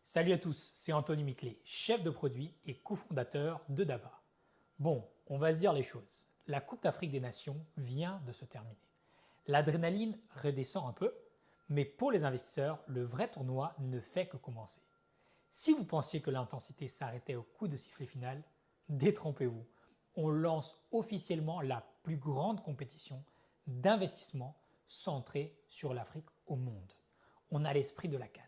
Salut à tous, c'est Anthony Miclet, chef de produit et cofondateur de Daba. Bon, on va se dire les choses. La Coupe d'Afrique des Nations vient de se terminer. L'adrénaline redescend un peu, mais pour les investisseurs, le vrai tournoi ne fait que commencer. Si vous pensiez que l'intensité s'arrêtait au coup de sifflet final, détrompez-vous. On lance officiellement la plus grande compétition d'investissement centrée sur l'Afrique au monde. On a l'esprit de la CAN,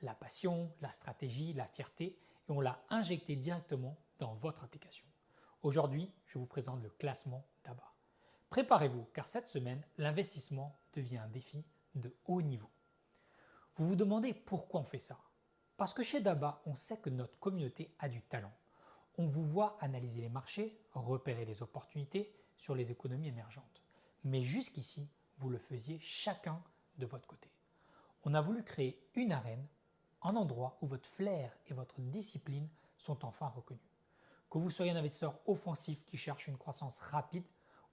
la passion, la stratégie, la fierté, et on l'a injecté directement dans votre application. Aujourd'hui, je vous présente le classement Daba. Préparez-vous car cette semaine, l'investissement devient un défi de haut niveau. Vous vous demandez pourquoi on fait ça? Parce que chez Daba, on sait que notre communauté a du talent. On vous voit analyser les marchés, repérer les opportunités sur les économies émergentes. Mais jusqu'ici, vous le faisiez chacun de votre côté. On a voulu créer une arène, un endroit où votre flair et votre discipline sont enfin reconnus. Que vous soyez un investisseur offensif qui cherche une croissance rapide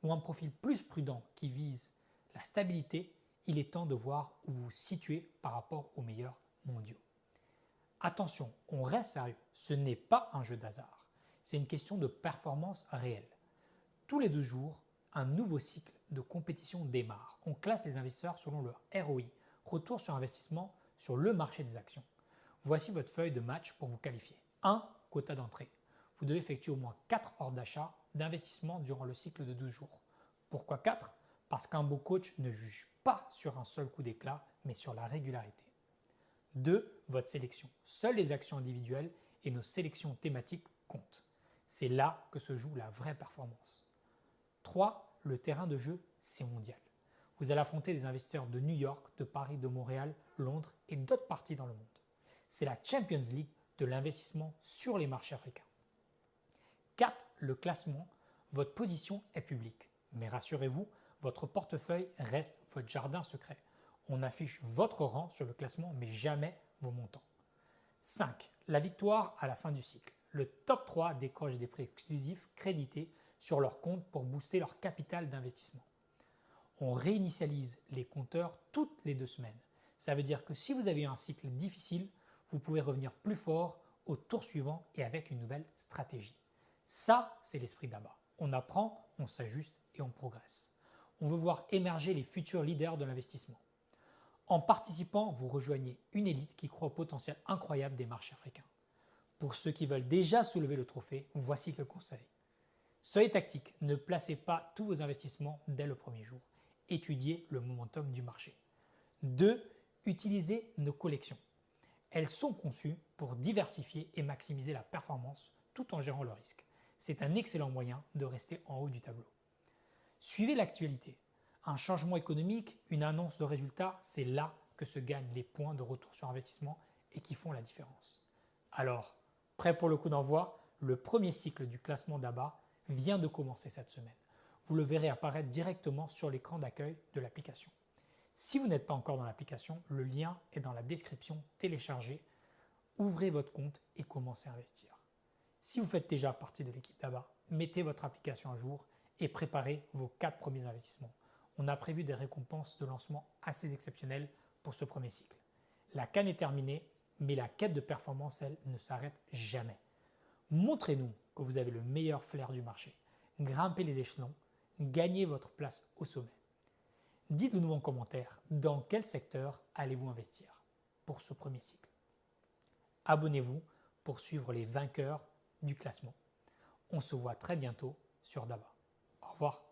ou un profil plus prudent qui vise la stabilité, il est temps de voir où vous vous situez par rapport aux meilleurs mondiaux. Attention, on reste sérieux, ce n'est pas un jeu d'hasard, c'est une question de performance réelle. Tous les 2 jours, un nouveau cycle de compétition démarre. On classe les investisseurs selon leur ROI, retour sur investissement sur le marché des actions. Voici votre feuille de match pour vous qualifier. 1. Quota d'entrée. Vous devez effectuer au moins 4 ordres d'achat d'investissement durant le cycle de 12 jours. Pourquoi 4? Parce qu'un beau coach ne juge pas sur un seul coup d'éclat, mais sur la régularité. 2. Votre sélection. Seules les actions individuelles et nos sélections thématiques comptent. C'est là que se joue la vraie performance. 3. Le terrain de jeu, c'est mondial. Vous allez affronter des investisseurs de New York, de Paris, de Montréal, Londres et d'autres parties dans le monde. C'est la Champions League de l'investissement sur les marchés africains. 4. Le classement. Votre position est publique. Mais rassurez-vous, votre portefeuille reste votre jardin secret. On affiche votre rang sur le classement, mais jamais vos montants. 5. La victoire à la fin du cycle. Le top 3 décroche des prix exclusifs crédités sur leur compte pour booster leur capital d'investissement. On réinitialise les compteurs toutes les 2 semaines. Ça veut dire que si vous avez eu un cycle difficile, vous pouvez revenir plus fort au tour suivant et avec une nouvelle stratégie. Ça, c'est l'esprit Daba. On apprend, on s'ajuste et on progresse. On veut voir émerger les futurs leaders de l'investissement. En participant, vous rejoignez une élite qui croit au potentiel incroyable des marchés africains. Pour ceux qui veulent déjà soulever le trophée, voici quelques conseils. Soyez tactique, ne placez pas tous vos investissements dès le premier jour. Étudiez le momentum du marché. 2. Utilisez nos collections. Elles sont conçues pour diversifier et maximiser la performance tout en gérant le risque. C'est un excellent moyen de rester en haut du tableau. Suivez l'actualité. Un changement économique, une annonce de résultat, c'est là que se gagnent les points de retour sur investissement et qui font la différence. Alors, prêt pour le coup d'envoi? Le premier cycle du classement Daba vient de commencer cette semaine. Vous le verrez apparaître directement sur l'écran d'accueil de l'application. Si vous n'êtes pas encore dans l'application, le lien est dans la description. Téléchargez, ouvrez votre compte et commencez à investir. Si vous faites déjà partie de l'équipe Daba, mettez votre application à jour et préparez vos 4 premiers investissements. On a prévu des récompenses de lancement assez exceptionnelles pour ce premier cycle. La CAN est terminée, mais la quête de performance, elle, ne s'arrête jamais. Montrez-nous que vous avez le meilleur flair du marché. Grimpez les échelons, gagnez votre place au sommet. Dites-nous en commentaire dans quel secteur allez-vous investir pour ce premier cycle. Abonnez-vous pour suivre les vainqueurs du classement. On se voit très bientôt sur Daba. Au revoir.